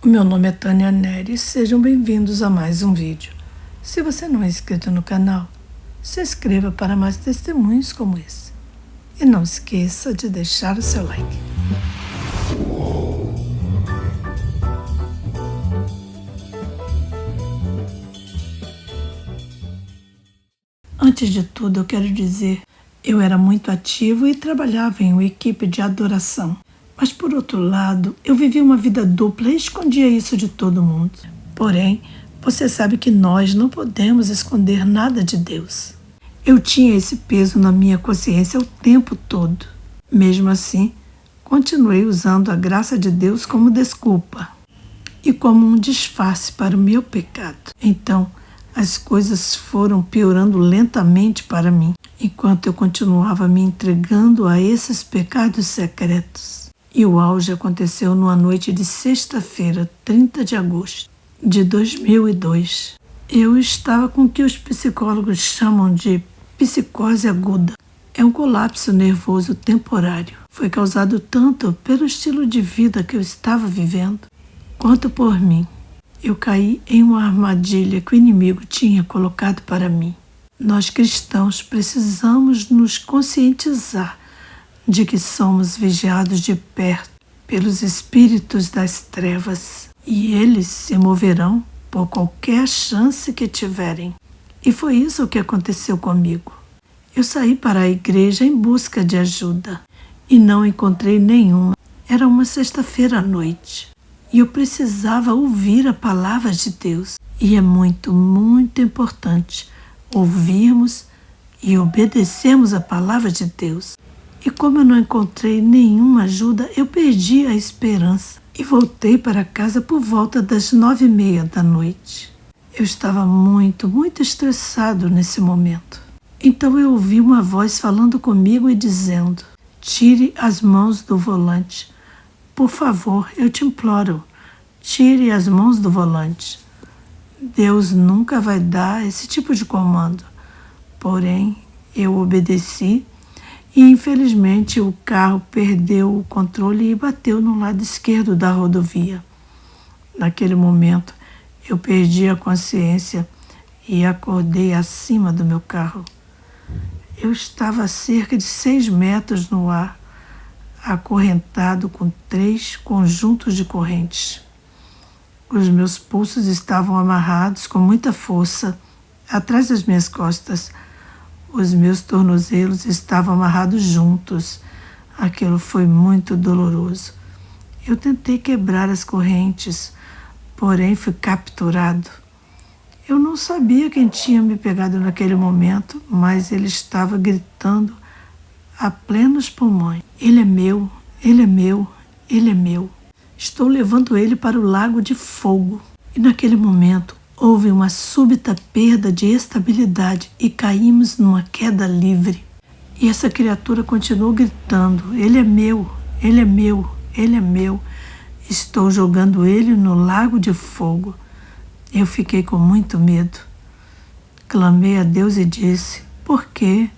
O meu nome é Tânia Nery e sejam bem-vindos a mais um vídeo. Se você não é inscrito no canal, se inscreva para mais testemunhos como esse. E não esqueça de deixar o seu like. Antes de tudo, eu quero dizer, eu era muito ativo e trabalhava em uma equipe de adoração. Mas, por outro lado, eu vivia uma vida dupla e escondia isso de todo mundo. Porém, você sabe que nós não podemos esconder nada de Deus. Eu tinha esse peso na minha consciência o tempo todo. Mesmo assim, continuei usando a graça de Deus como desculpa e como um disfarce para o meu pecado. Então, as coisas foram piorando lentamente para mim, enquanto eu continuava me entregando a esses pecados secretos. E o auge aconteceu numa noite de sexta-feira, 30 de agosto de 2002. Eu estava com o que os psicólogos chamam de psicose aguda. É um colapso nervoso temporário. Foi causado tanto pelo estilo de vida que eu estava vivendo, quanto por mim. Eu caí em uma armadilha que o inimigo tinha colocado para mim. Nós cristãos precisamos nos conscientizar de que somos vigiados de perto pelos espíritos das trevas e eles se moverão por qualquer chance que tiverem. E foi isso que aconteceu comigo. Eu saí para a igreja em busca de ajuda e não encontrei nenhuma. Era uma sexta-feira à noite e eu precisava ouvir a palavra de Deus. E é muito, muito importante ouvirmos e obedecermos a palavra de Deus. E como eu não encontrei nenhuma ajuda, eu perdi a esperança e voltei para casa por volta das 9h30 da noite. Eu estava muito, muito estressado nesse momento. Então eu ouvi uma voz falando comigo e dizendo: tire as mãos do volante. Por favor, eu te imploro, tire as mãos do volante. Deus nunca vai dar esse tipo de comando. Porém, eu obedeci. E, infelizmente, o carro perdeu o controle e bateu no lado esquerdo da rodovia. Naquele momento, eu perdi a consciência e acordei acima do meu carro. Eu estava a cerca de 6 metros no ar, acorrentado com 3 conjuntos de correntes. Os meus pulsos estavam amarrados com muita força atrás das minhas costas. Os meus tornozelos estavam amarrados juntos. Aquilo foi muito doloroso. Eu tentei quebrar as correntes, porém fui capturado. Eu não sabia quem tinha me pegado naquele momento, mas ele estava gritando a plenos pulmões: ele é meu, ele é meu, ele é meu. Estou levando ele para o lago de fogo. E naquele momento, houve uma súbita perda de estabilidade e caímos numa queda livre. E essa criatura continuou gritando: ele é meu, ele é meu, ele é meu. Estou jogando ele no lago de fogo. Eu fiquei com muito medo. Clamei a Deus e disse: por quê?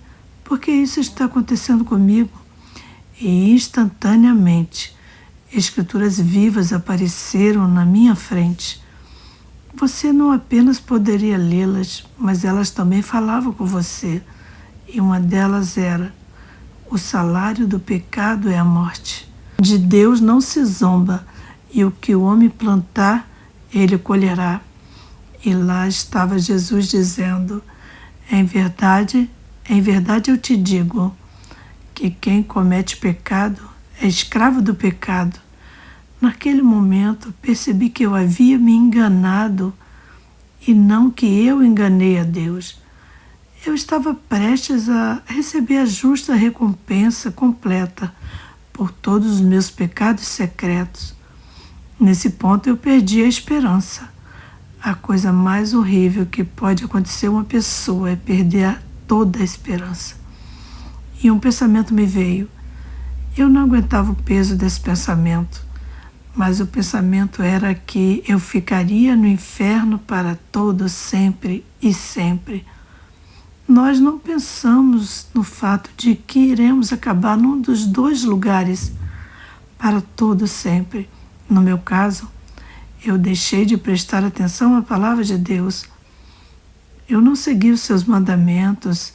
Por que isso está acontecendo comigo? E instantaneamente, escrituras vivas apareceram na minha frente. Você não apenas poderia lê-las, mas elas também falavam com você. E uma delas era: o salário do pecado é a morte. De Deus não se zomba, e o que o homem plantar, ele colherá. E lá estava Jesus dizendo: em verdade eu te digo, que quem comete pecado é escravo do pecado. Naquele momento, percebi que eu havia me enganado e não que eu enganei a Deus. Eu estava prestes a receber a justa recompensa completa por todos os meus pecados secretos. Nesse ponto, eu perdi a esperança. A coisa mais horrível que pode acontecer a uma pessoa é perder toda a esperança. E um pensamento me veio. Eu não aguentava o peso desse pensamento. Mas o pensamento era que eu ficaria no inferno para todo sempre e sempre. Nós não pensamos no fato de que iremos acabar num dos 2 lugares para todo sempre. No meu caso, Eu deixei de prestar atenção à palavra de Deus. Eu não segui os seus mandamentos.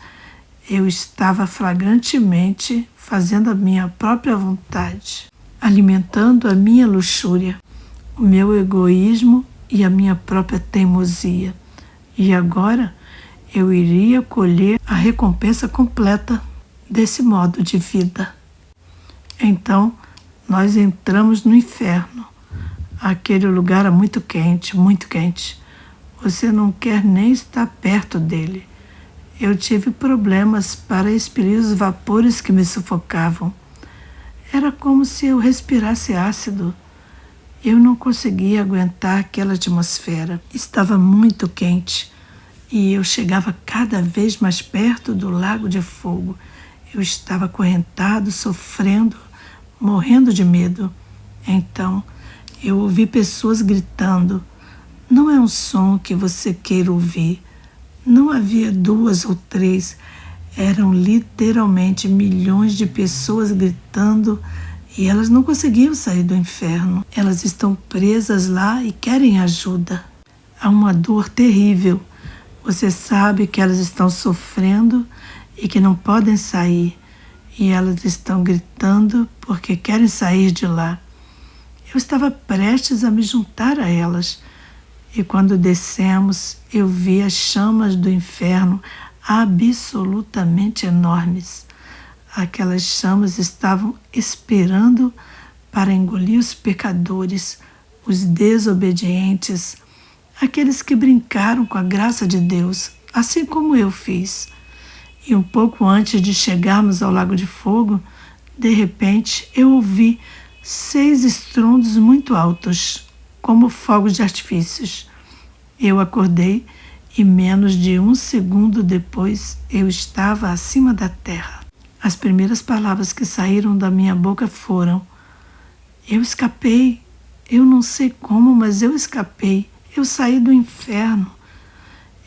Eu estava flagrantemente fazendo a minha própria vontade, alimentando a minha luxúria, o meu egoísmo e a minha própria teimosia. E agora eu iria colher a recompensa completa desse modo de vida. Então, nós entramos no inferno. Aquele lugar é muito quente, muito quente. Você não quer nem estar perto dele. Eu tive problemas para expelir os vapores que me sufocavam. Era como se eu respirasse ácido. Eu não conseguia aguentar aquela atmosfera. Estava muito quente e eu chegava cada vez mais perto do lago de fogo. Eu estava acorrentado, sofrendo, morrendo de medo. Então, eu ouvi pessoas gritando. Não é um som que você queira ouvir. Não havia 2 ou 3. Eram literalmente milhões de pessoas gritando e elas não conseguiam sair do inferno. Elas estão presas lá e querem ajuda. Há uma dor terrível. Você sabe que elas estão sofrendo e que não podem sair. E elas estão gritando porque querem sair de lá. Eu estava prestes a me juntar a elas. E quando descemos, eu vi as chamas do inferno absolutamente enormes. Aquelas chamas estavam esperando para engolir os pecadores, os desobedientes, aqueles que brincaram com a graça de Deus, assim como eu fiz. E um pouco antes de chegarmos ao Lago de Fogo, de repente eu ouvi 6 estrondos muito altos, como fogos de artifícios. Eu acordei e menos de 1 segundo depois eu estava acima da terra. As primeiras palavras que saíram da minha boca foram: eu escapei, eu não sei como, mas eu escapei, eu saí do inferno.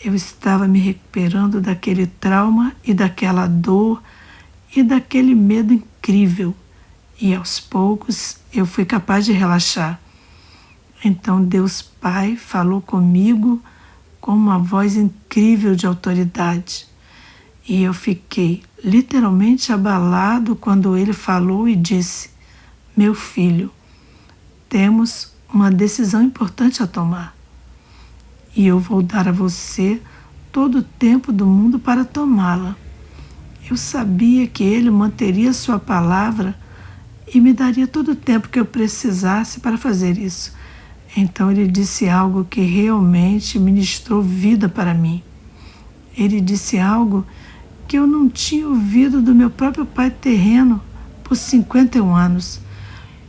Eu estava me recuperando daquele trauma e daquela dor e daquele medo incrível. E aos poucos eu fui capaz de relaxar. Então Deus Pai falou comigo com uma voz incrível de autoridade. E eu fiquei literalmente abalado quando ele falou e disse: meu filho, temos uma decisão importante a tomar. E eu vou dar a você todo o tempo do mundo para tomá-la. Eu sabia que ele manteria sua palavra e me daria todo o tempo que eu precisasse para fazer isso. Então ele disse algo que realmente ministrou vida para mim. Ele disse algo que eu não tinha ouvido do meu próprio pai terreno por 51 anos,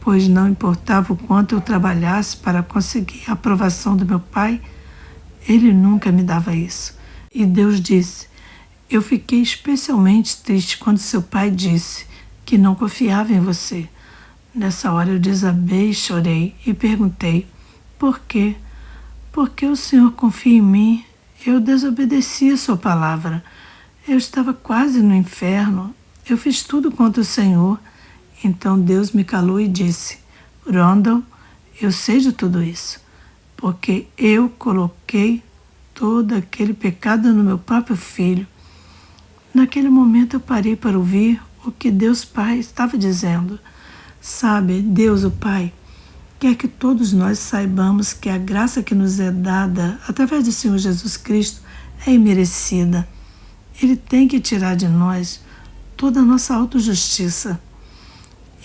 pois não importava o quanto eu trabalhasse para conseguir a aprovação do meu pai, ele nunca me dava isso. E Deus disse: eu fiquei especialmente triste quando seu pai disse que não confiava em você. Nessa hora eu desabei e chorei e perguntei: por quê? Por que o Senhor confia em mim? Eu desobedeci a sua palavra. Eu estava quase no inferno. Eu fiz tudo contra o Senhor. Então Deus me calou e disse: Rondal, eu sei de tudo isso, porque eu coloquei todo aquele pecado no meu próprio filho. Naquele momento eu parei para ouvir o que Deus Pai estava dizendo. Sabe, Deus o Pai quer que todos nós saibamos que a graça que nos é dada através do Senhor Jesus Cristo é imerecida. Ele tem que tirar de nós toda a nossa autojustiça.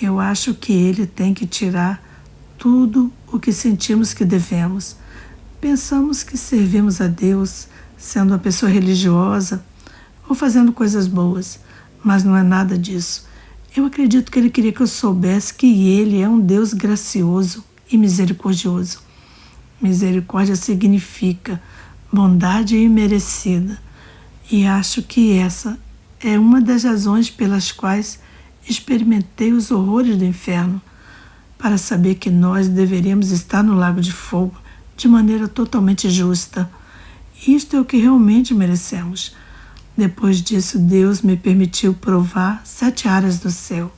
Eu acho que Ele tem que tirar tudo o que sentimos que devemos. Pensamos que servimos a Deus sendo uma pessoa religiosa ou fazendo coisas boas, mas não é nada disso. Eu acredito que Ele queria que eu soubesse que Ele é um Deus gracioso e misericordioso. Misericórdia significa bondade imerecida. E acho que essa é uma das razões pelas quais experimentei os horrores do inferno, para saber que nós deveríamos estar no lago de fogo de maneira totalmente justa. Isto é o que realmente merecemos. Depois disso, Deus me permitiu provar 7 áreas do céu.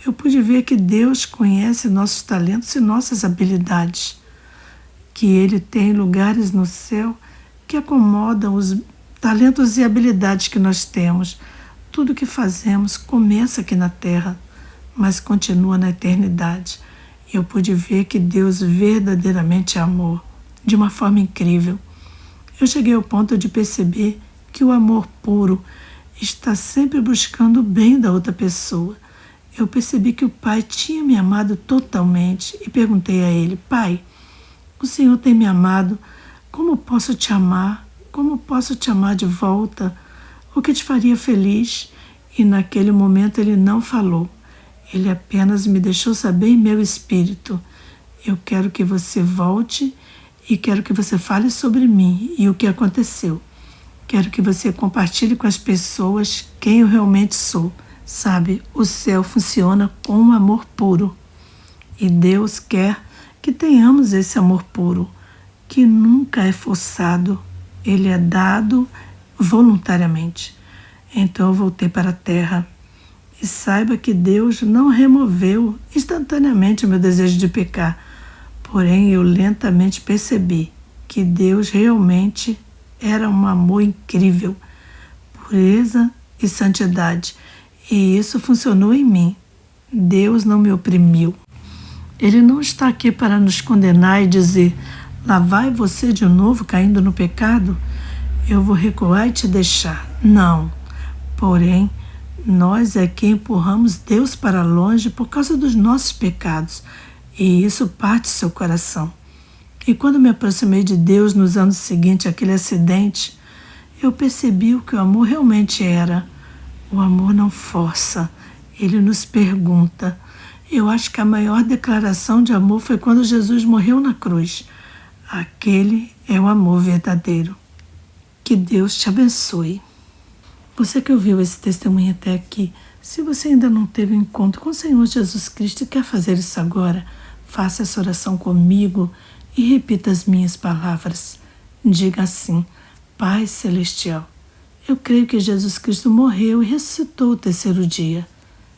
Eu pude ver que Deus conhece nossos talentos e nossas habilidades. que Ele tem lugares no céu que acomodam os talentos e habilidades que nós temos. Tudo que fazemos começa aqui na terra, mas continua na eternidade. E eu pude ver que Deus verdadeiramente é amor, de uma forma incrível. Eu cheguei ao ponto de perceber que o amor puro está sempre buscando o bem da outra pessoa. Eu percebi que o Pai tinha me amado totalmente e perguntei a Ele: Pai, o Senhor tem me amado, como posso te amar? Como posso te amar de volta? O que te faria feliz? E naquele momento Ele não falou. Ele apenas me deixou saber em meu espírito: eu quero que você volte e quero que você fale sobre mim e o que aconteceu. Quero que você compartilhe com as pessoas quem eu realmente sou. Sabe, o céu funciona com um amor puro. E Deus quer que tenhamos esse amor puro, que nunca é forçado. Ele é dado voluntariamente. Então eu voltei para a terra. E saiba que Deus não removeu instantaneamente o meu desejo de pecar. Porém, eu lentamente percebi que Deus realmente era um amor incrível, pureza e santidade. E isso funcionou em mim. Deus não me oprimiu. Ele não está aqui para nos condenar e dizer: lá vai você de novo caindo no pecado, eu vou recuar e te deixar. Não. Porém, nós é que empurramos Deus para longe por causa dos nossos pecados. E isso parte seu coração. E quando me aproximei de Deus nos anos seguintes àquele acidente, eu percebi o que o amor realmente era. O amor não força, ele nos pergunta. Eu acho que a maior declaração de amor foi quando Jesus morreu na cruz. Aquele é o amor verdadeiro. Que Deus te abençoe. Você que ouviu esse testemunho até aqui, se você ainda não teve um encontro com o Senhor Jesus Cristo e quer fazer isso agora, faça essa oração comigo e repita as minhas palavras. Diga assim: Pai Celestial, eu creio que Jesus Cristo morreu e ressuscitou o terceiro dia.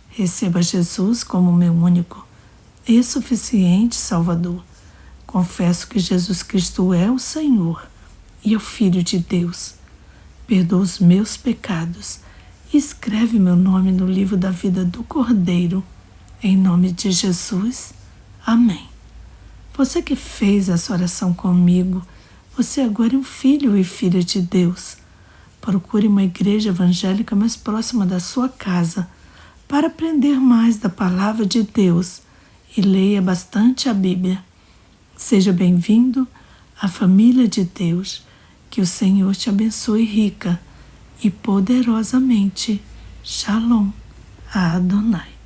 Receba Jesus como meu único e suficiente Salvador. Confesso que Jesus Cristo é o Senhor e é o Filho de Deus. Perdoa os meus pecados e escreve meu nome no livro da vida do Cordeiro. Em nome de Jesus. Amém. Você que fez essa oração comigo, você agora é um filho e filha de Deus. Procure uma igreja evangélica mais próxima da sua casa para aprender mais da palavra de Deus e leia bastante a Bíblia. Seja bem-vindo à família de Deus. Que o Senhor te abençoe rica e poderosamente. Shalom Adonai.